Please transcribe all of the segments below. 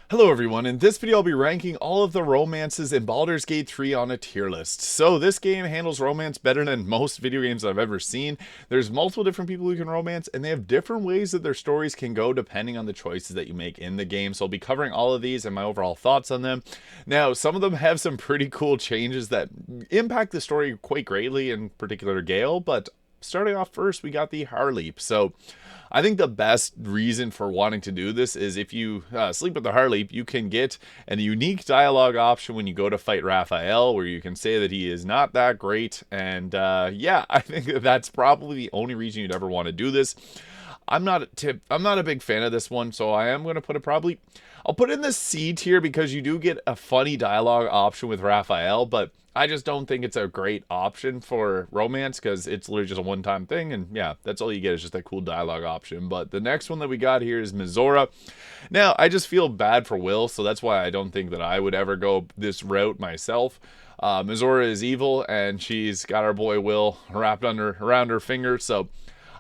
Hello everyone, in this video I'll be ranking all of the romances in Baldur's Gate 3 on a tier list. So this game handles romance better than most video games I've ever seen. There's multiple different people who can romance, and they have different ways that their stories can go depending on the choices that you make in the game. So I'll be covering all of these and my overall thoughts on them. Now, some of them have some pretty cool changes that impact the story quite greatly, in particular Gale, but starting off first, we got the Harleap. So I think the best reason for wanting to do this is if you sleep with the Harleap, you can get a unique dialogue option when you go to fight Raphael, where you can say that he is not that great. And yeah, I think that's probably the only reason you'd ever want to do this. I'm not a big fan of this one, so I am going to put it probably. I'll put it in the C tier because you do get a funny dialogue option with Raphael, but I just don't think it's a great option for romance because it's literally just a one-time thing, and yeah, that's all you get is just that cool dialogue option. But the next one that we got here is Minthara. Now, I just feel bad for Wyll, so that's why I don't think that I would ever go this route myself. Minthara is evil, and she's got our boy Wyll wrapped around her finger, so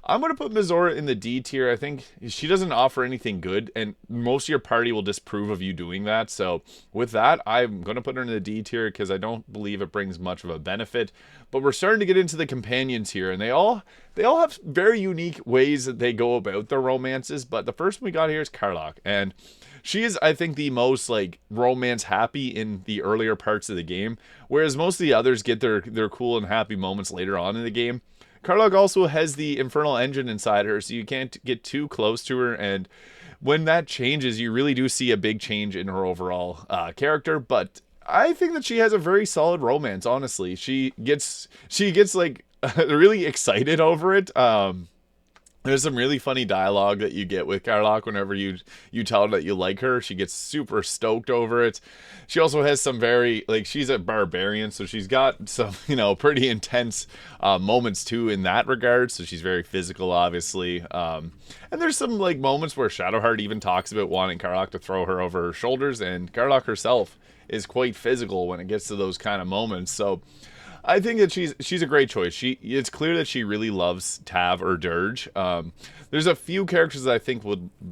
I'm going to put Minthara in the D tier. I think she doesn't offer anything good, and most of your party will disapprove of you doing that. So with that, I'm going to put her in the D tier because I don't believe it brings much of a benefit. But we're starting to get into the companions here, and they all have very unique ways that they go about their romances. But the first one we got here is Karlach, and she is, I think, the most like romance happy in the earlier parts of the game, whereas most of the others get their cool and happy moments later on in the game. Karlach also has the infernal engine inside her, so you can't get too close to her, and when that changes, you really do see a big change in her overall character. But I think that she has a very solid romance, honestly. She gets like really excited over it. There's some really funny dialogue that you get with Karlach whenever you tell her that you like her. She gets super stoked over it. She also has some very, like, she's a barbarian, so she's got some, pretty intense moments too in that regard. So she's very physical, obviously. And there's some, like, moments where Shadowheart even talks about wanting Karlach to throw her over her shoulders, and Karlach herself is quite physical when it gets to those kind of moments. So I think that she's a great choice. It's clear that she really loves Tav or Dirge. There's a few characters that I think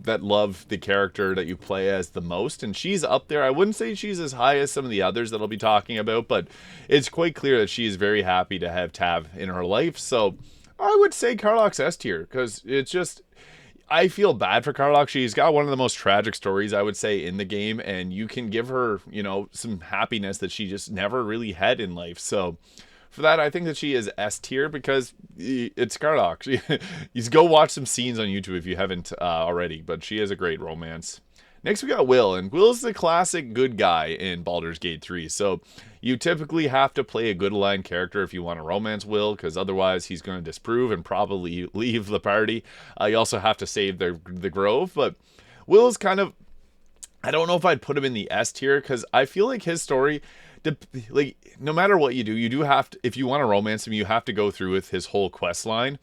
that love the character that you play as the most, and she's up there. I wouldn't say she's as high as some of the others that I'll be talking about, but it's quite clear that she is very happy to have Tav in her life. So I would say Karlach's S tier because it's just, I feel bad for Karlach. She's got one of the most tragic stories, I would say, in the game, and you can give her, some happiness that she just never really had in life. So for that, I think that she is S tier because it's Karlach. You go watch some scenes on YouTube if you haven't already, but she has a great romance. Next, we got Wyll, and Wyll's the classic good guy in Baldur's Gate 3. So you typically have to play a good aligned character if you want to romance Wyll, because otherwise he's going to disprove and probably leave the party. You also have to save the grove, but Wyll is kind of, I don't know if I'd put him in the S tier, because I feel like his story, like, no matter what you do have to, if you want to romance him, you have to go through with his whole quest line.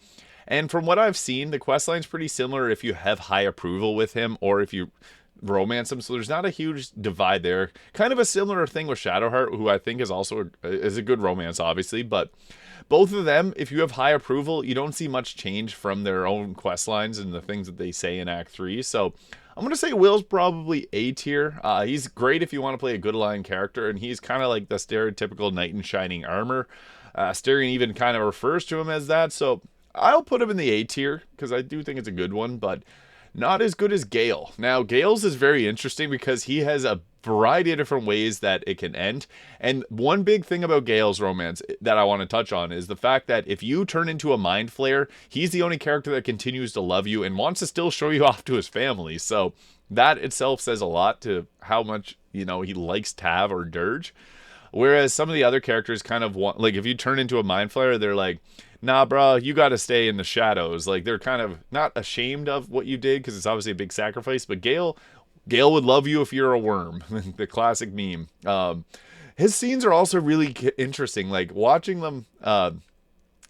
And from what I've seen, the quest line's pretty similar if you have high approval with him or if you romance him, so there's not a huge divide there. Kind of a similar thing with Shadowheart, who I think is also is a good romance, obviously, but both of them, if you have high approval, you don't see much change from their own quest lines and the things that they say in Act 3. So I'm going to say Wyll's probably A tier. He's great if you want to play a good aligned character, and he's kind of like the stereotypical knight in shining armor. Astarion even kind of refers to him as that, so I'll put him in the A tier because I do think it's a good one, but not as good as Gale. Now, Gale's is very interesting because he has a variety of different ways that it can end. And one big thing about Gale's romance that I want to touch on is the fact that if you turn into a mind flayer, he's the only character that continues to love you and wants to still show you off to his family. So that itself says a lot to how much, he likes Tav or Dirge. Whereas some of the other characters kind of want, like, if you turn into a mind flayer, they're like, nah, bro, you got to stay in the shadows. Like, they're kind of not ashamed of what you did because it's obviously a big sacrifice. But Gale would love you if you're a worm, the classic meme. His scenes are also really interesting. Like, watching them,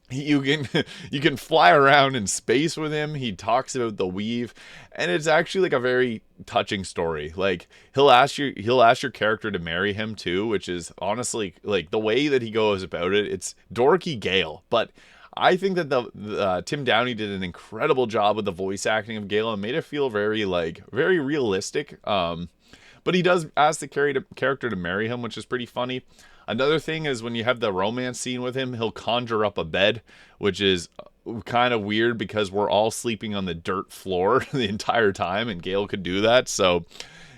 you can fly around in space with him. He talks about the weave, and it's actually like a very touching story. Like, he'll ask your character to marry him too, which is honestly, like, the way that he goes about it, it's dorky Gale, but I think that the Tim Downey did an incredible job with the voice acting of Gale and made it feel very realistic. But he does ask the character to marry him, which is pretty funny. Another thing is when you have the romance scene with him, he'll conjure up a bed, which is kind of weird because we're all sleeping on the dirt floor the entire time, and Gale could do that. So,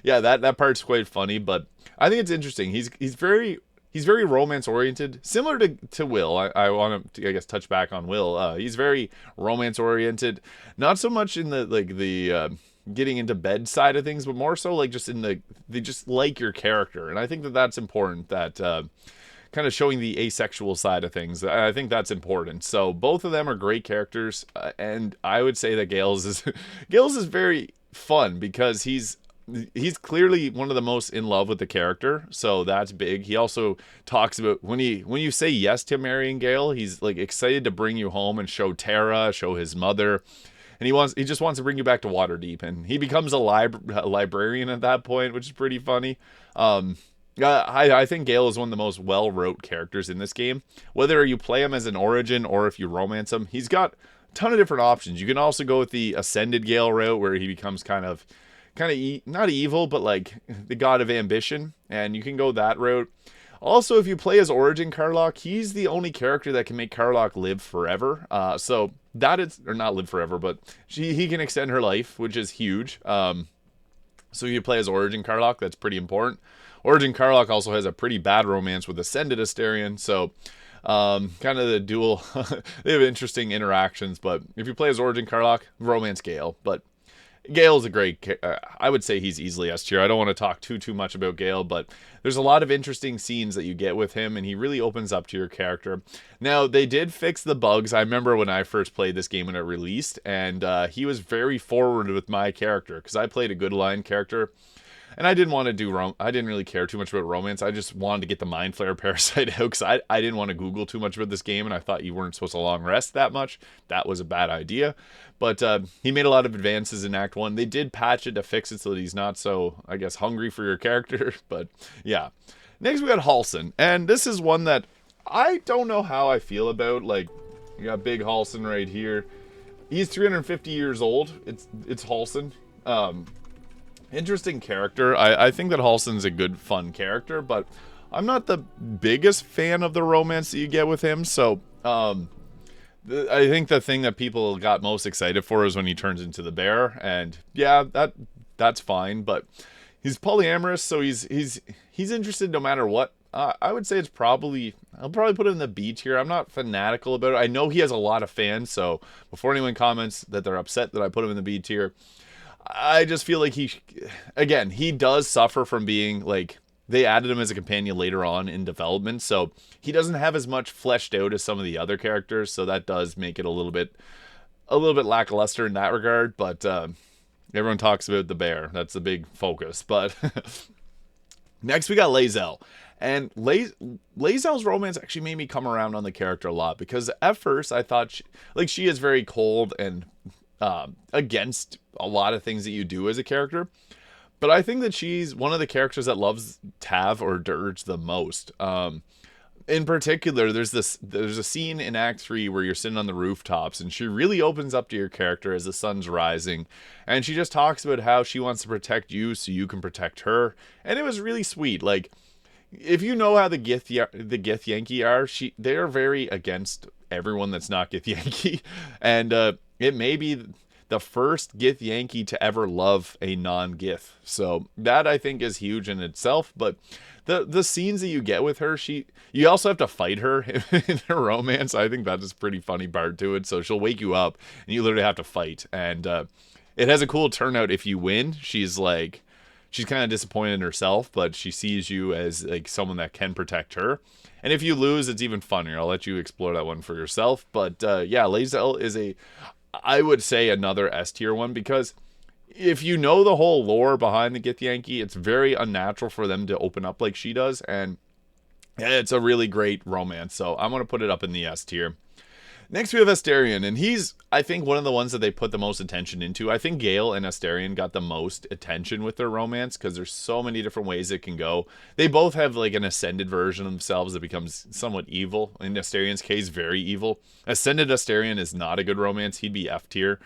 yeah, that part's quite funny. But I think it's interesting. He's very romance oriented, similar to Wyll. I want to, I guess, touch back on Wyll. He's very romance oriented, not so much in the getting into bed side of things, but more so like just in they just like your character. And I think that's important, that kind of showing the asexual side of things. I think that's important. So both of them are great characters, and I would say that Gale's is very fun because he's clearly one of the most in love with the character, so that's big. He also talks about when you say yes to marrying Gale, he's like excited to bring you home and show Tara, show his mother. And he just wants to bring you back to Waterdeep, and he becomes a librarian at that point, which is pretty funny. I think Gale is one of the most well-wrote characters in this game. Whether you play him as an origin or if you romance him, he's got a ton of different options. You can also go with the Ascended Gale route, where he becomes kind of not evil, but like the god of ambition, and you can go that route. Also, if you play as Origin Karlach, he's the only character that can make Karlach live forever. So that is, or not live forever, but he can extend her life, which is huge. So if you play as Origin Karlach, that's pretty important. Origin Karlach also has a pretty bad romance with Ascended Astarion, so kind of the dual, they have interesting interactions. But if you play as Origin Karlach, romance Gale. But Gale's a great, I would say he's easily S tier. I don't want to talk too much about Gale, but there's a lot of interesting scenes that you get with him, and he really opens up to your character. Now, they did fix the bugs. I remember when I first played this game when it released, and he was very forward with my character, because I played a good line character. And I didn't want to do I didn't really care too much about romance. I just wanted to get the Mind Flayer Parasite out because I didn't want to Google too much about this game, and I thought you weren't supposed to long rest that much. That was a bad idea. But he made a lot of advances in Act 1. They did patch it to fix it so that he's not so, I guess, hungry for your character. But yeah. Next we got Halsin. And this is one that I don't know how I feel about. Like, you got big Halsin right here. He's 350 years old. It's Halsin. Interesting character. I think that Halsin's a good, fun character, but I'm not the biggest fan of the romance that you get with him. So, I think the thing that people got most excited for is when he turns into the bear, and yeah, that's fine. But he's polyamorous, so he's interested no matter what. I would say I'll probably put it in the B tier. I'm not fanatical about it. I know he has a lot of fans, so before anyone comments that they're upset that I put him in the B tier, I just feel like he does suffer from being, like, they added him as a companion later on in development, so he doesn't have as much fleshed out as some of the other characters, so that does make it a little bit lackluster in that regard. But everyone talks about the bear. That's the big focus. But next we got Lae'zel. And Lae'zel's romance actually made me come around on the character a lot, because at first I thought she is very cold and against a lot of things that you do as a character, but I think that she's one of the characters that loves Tav or Dirge the most. In particular, there's a scene in Act 3 where you're sitting on the rooftops, and she really opens up to your character as the sun's rising, and she just talks about how she wants to protect you so you can protect her, and it was really sweet. Like, if you know how the Githyanki are, they are very against everyone that's not Githyanki, and it may be the first Githyanki to ever love a non-Gith. So that, I think, is huge in itself. But the scenes that you get with her, you also have to fight her in her romance. I think that is a pretty funny part to it. So she'll wake you up and you literally have to fight. And it has a cool turnout if you win. She's kind of disappointed in herself, but she sees you as like someone that can protect her. And if you lose, it's even funnier. I'll let you explore that one for yourself. But yeah, Lae'zel is I would say another S tier one, because if you know the whole lore behind the Githyanki, it's very unnatural for them to open up like she does, and it's a really great romance. So I'm going to put it up in the S tier. Next we have Astarion, and he's, I think, one of the ones that they put the most attention into. I think Gale and Astarion got the most attention with their romance, because there's so many different ways it can go. They both have like an ascended version of themselves that becomes somewhat evil. In Astarion's case, very evil. Ascended Astarion is not a good romance. He'd be F tier.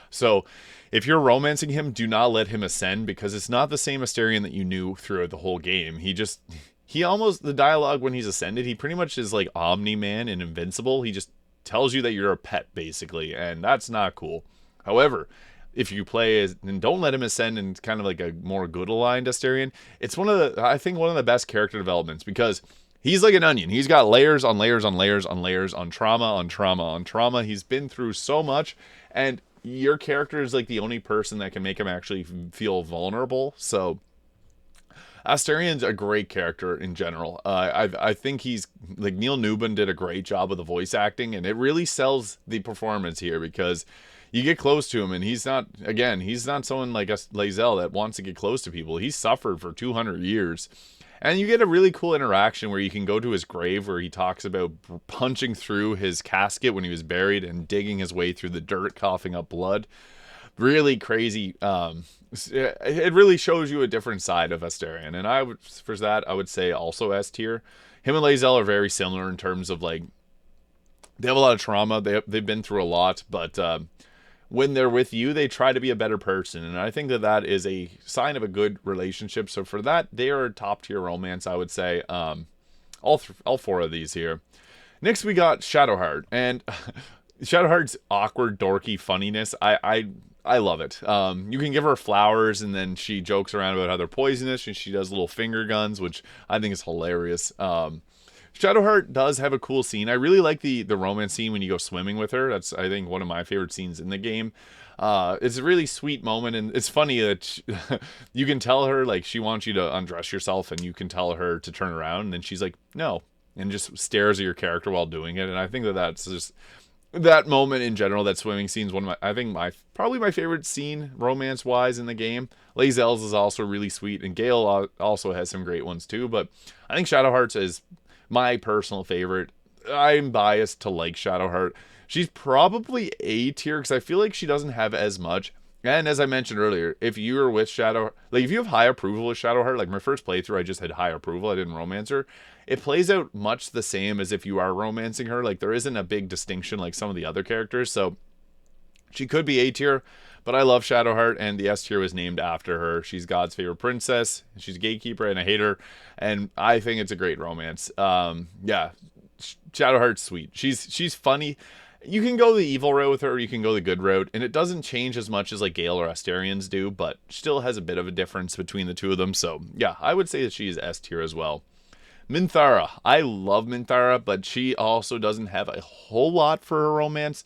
So if you're romancing him, do not let him ascend, because it's not the same Astarion that you knew throughout the whole game. He almost, the dialogue when he's ascended, he pretty much is like Omni-Man and invincible. He just tells you that you're a pet, basically, and that's not cool. However, if you play as, and don't let him ascend in kind of like a more good aligned Astarion, it's I think one of the best character developments, because he's like an onion. He's got layers on layers on layers on layers on trauma on trauma on trauma. He's been through so much, and your character is like the only person that can make him actually feel vulnerable. So Astarion's a great character in general. I think he's like, Neil Newbin did a great job with the voice acting, and it really sells the performance here, because you get close to him, and he's not someone like us, Lae'zel, that wants to get close to people. He's suffered for 200 years. And you get a really cool interaction where you can go to his grave, where he talks about punching through his casket when he was buried and digging his way through the dirt, coughing up blood. Really crazy. It really shows you a different side of Astarion. And I would say also S tier. Him and Lae'zel are very similar in terms of, like, they have a lot of trauma. They've been through a lot, but when they're with you, they try to be a better person. And I think that is a sign of a good relationship. So for that, they are a top tier romance, I would say. All four of these here. Next, we got Shadowheart. And Shadowheart's awkward, dorky funniness, I love it. You can give her flowers, and then she jokes around about how they're poisonous, and she does little finger guns, which I think is hilarious. Shadowheart does have a cool scene. I really like the romance scene when you go swimming with her. That's, I think, one of my favorite scenes in the game. It's a really sweet moment, and it's funny that you can tell her, like, she wants you to undress yourself, and you can tell her to turn around, and then she's like, no, and just stares at your character while doing it. And I think that's just, that moment in general, that swimming scene, is one of probably my favorite scene romance-wise in the game. Lae'zel's is also really sweet, and Gale also has some great ones too, but I think Shadowheart's is my personal favorite. I'm biased to like Shadowheart. She's probably A tier, because I feel like she doesn't have as much. And as I mentioned earlier, if you are with Shadowheart, like, if you have high approval with Shadowheart, like my first playthrough, I just had high approval. I didn't romance her. It plays out much the same as if you are romancing her. Like, there isn't a big distinction like some of the other characters. So she could be A tier, but I love Shadowheart, and the S tier was named after her. She's God's favorite princess. She's a gatekeeper, and I hate her, and I think it's a great romance. Yeah, Shadowheart's sweet. She's funny. You can go the evil route with her, or you can go the good route, and it doesn't change as much as like Gale or Astarion's do, but still has a bit of a difference between the two of them. So yeah, I would say that she is S tier as well. Minthara. I love Minthara, but she also doesn't have a whole lot for her romance.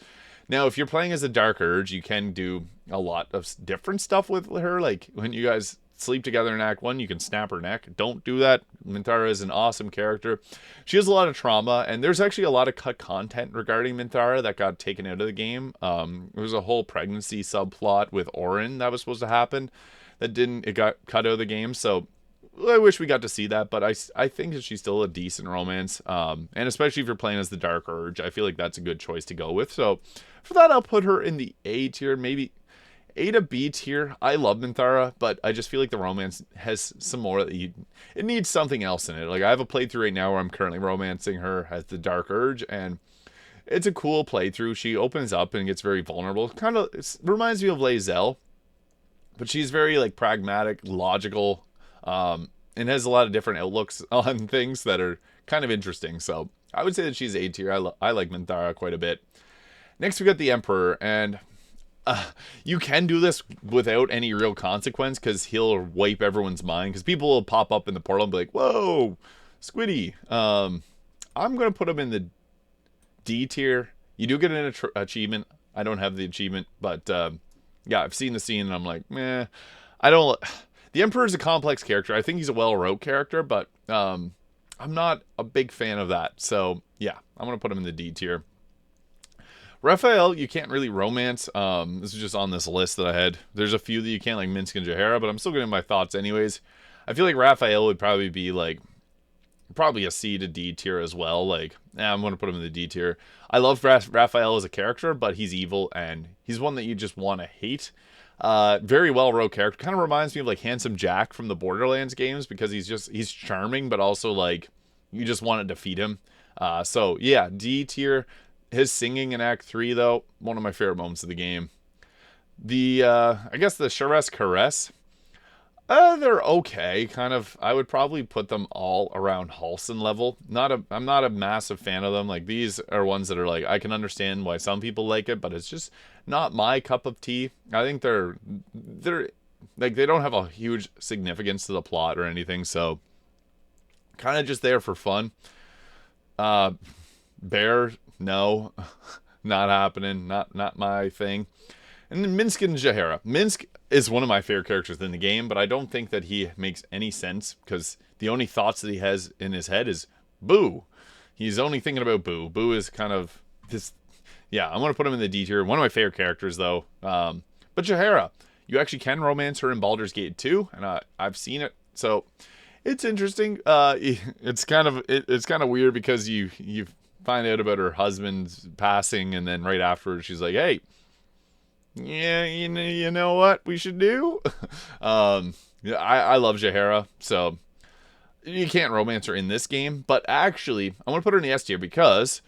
Now, if you're playing as a Dark Urge, you can do a lot of different stuff with her. Like, when you guys sleep together in Act 1, you can snap her neck. Don't do that. Minthara is an awesome character. She has a lot of trauma, and there's actually a lot of cut content regarding Minthara that got taken out of the game. There was a whole pregnancy subplot with Orin that was supposed to happen that didn't. It got cut out of the game, so I wish we got to see that, but I think that she's still a decent romance, and especially if you're playing as the Dark Urge, I feel like that's a good choice to go with. So for that, I'll put her in the A tier, maybe A to B tier. I love Minthara, but I just feel like the romance has some more. It needs something else in it. Like, I have a playthrough right now where I'm currently romancing her as the Dark Urge, and it's a cool playthrough. She opens up and gets very vulnerable. Kind of reminds me of Lae'zel, but she's very, like, pragmatic, logical, and has a lot of different outlooks on things that are kind of interesting. So I would say that she's A tier. I like Minthara quite a bit. Next, we got the Emperor, and you can do this without any real consequence, because he'll wipe everyone's mind, because people will pop up in the portal and be like, whoa, Squiddy. I'm going to put him in the D tier. You do get an achievement. I don't have the achievement, but yeah, I've seen the scene, and I'm like, meh. I don't... The Emperor is a complex character. I think he's a well-wrote character, but I'm not a big fan of that. So, yeah, I'm going to put him in the D tier. Raphael, you can't really romance. This is just on this list that I had. There's a few that you can't, like Minsk and Jahara, but I'm still getting my thoughts anyways. I feel like Raphael would probably be, like, probably a C to D tier as well. Like, I'm going to put him in the D tier. I love Raphael as a character, but he's evil, and he's one that you just want to hate. Very well-wrote character. Kind of reminds me of, like, Handsome Jack from the Borderlands games, because he's charming, but also, like, you just want to defeat him. So, yeah, D tier. His singing in Act 3, though, one of my favorite moments of the game. I guess the Charess Caress, they're okay. Kind of, I would probably put them all around Halsin level. I'm not a massive fan of them. Like, these are ones that are like, I can understand why some people like it, but it's just not my cup of tea. I think they're like, they don't have a huge significance to the plot or anything, so kind of just there for fun. Bear, no, not happening. Not my thing. And then Minsk and Jaehaera. Minsk is one of my favorite characters in the game, but I don't think that he makes any sense because the only thoughts that he has in his head is Boo. He's only thinking about Boo. Boo is kind of this. Yeah, I'm gonna put him in the D tier. One of my favorite characters, though. But Jaehaera, you actually can romance her in Baldur's Gate 2, and I've seen it, so it's interesting. It's kind of weird because you find out about her husband's passing, and then right afterwards she's like, "Hey, yeah, you know what we should do?" Yeah, I love Jaehaera, so you can't romance her in this game. But actually, I want to put her in the S tier because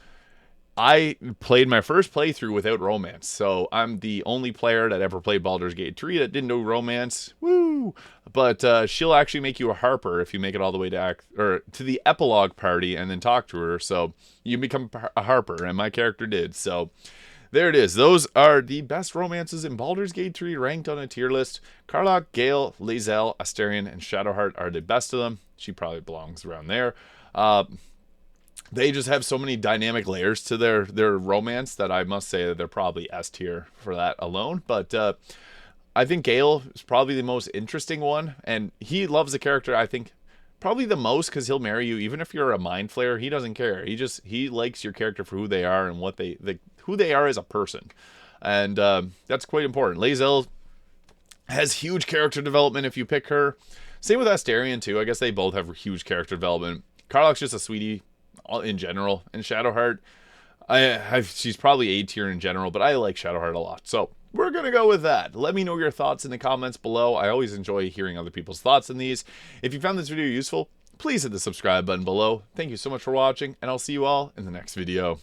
I played my first playthrough without romance. So I'm the only player that ever played Baldur's Gate 3 that didn't know romance. Woo! But she'll actually make you a harper if you make it all the way to the epilogue party and then talk to her. So you become a harper, and my character did. So there it is. Those are the best romances in Baldur's Gate 3 ranked on a tier list. Karlach, Gale, Lae'zel, Astarion, and Shadowheart are the best of them. She probably belongs around there. They just have so many dynamic layers to their romance that I must say that they're probably S tier for that alone. But I think Gale is probably the most interesting one, and he loves the character, I think, probably the most because he'll marry you even if you're a mind flayer. He doesn't care. He likes your character for who they are and what who they are as a person, and that's quite important. Lae'zel has huge character development if you pick her. Same with Astarion too. I guess they both have huge character development. Karlach's just a sweetie in general, and Shadowheart, she's probably A tier in general, but I like Shadowheart a lot, so we're gonna go with that. Let me know your thoughts in the comments below. I always enjoy hearing other people's thoughts on these. If you found this video useful, please hit the subscribe button below. Thank you so much for watching, and I'll see you all in the next video.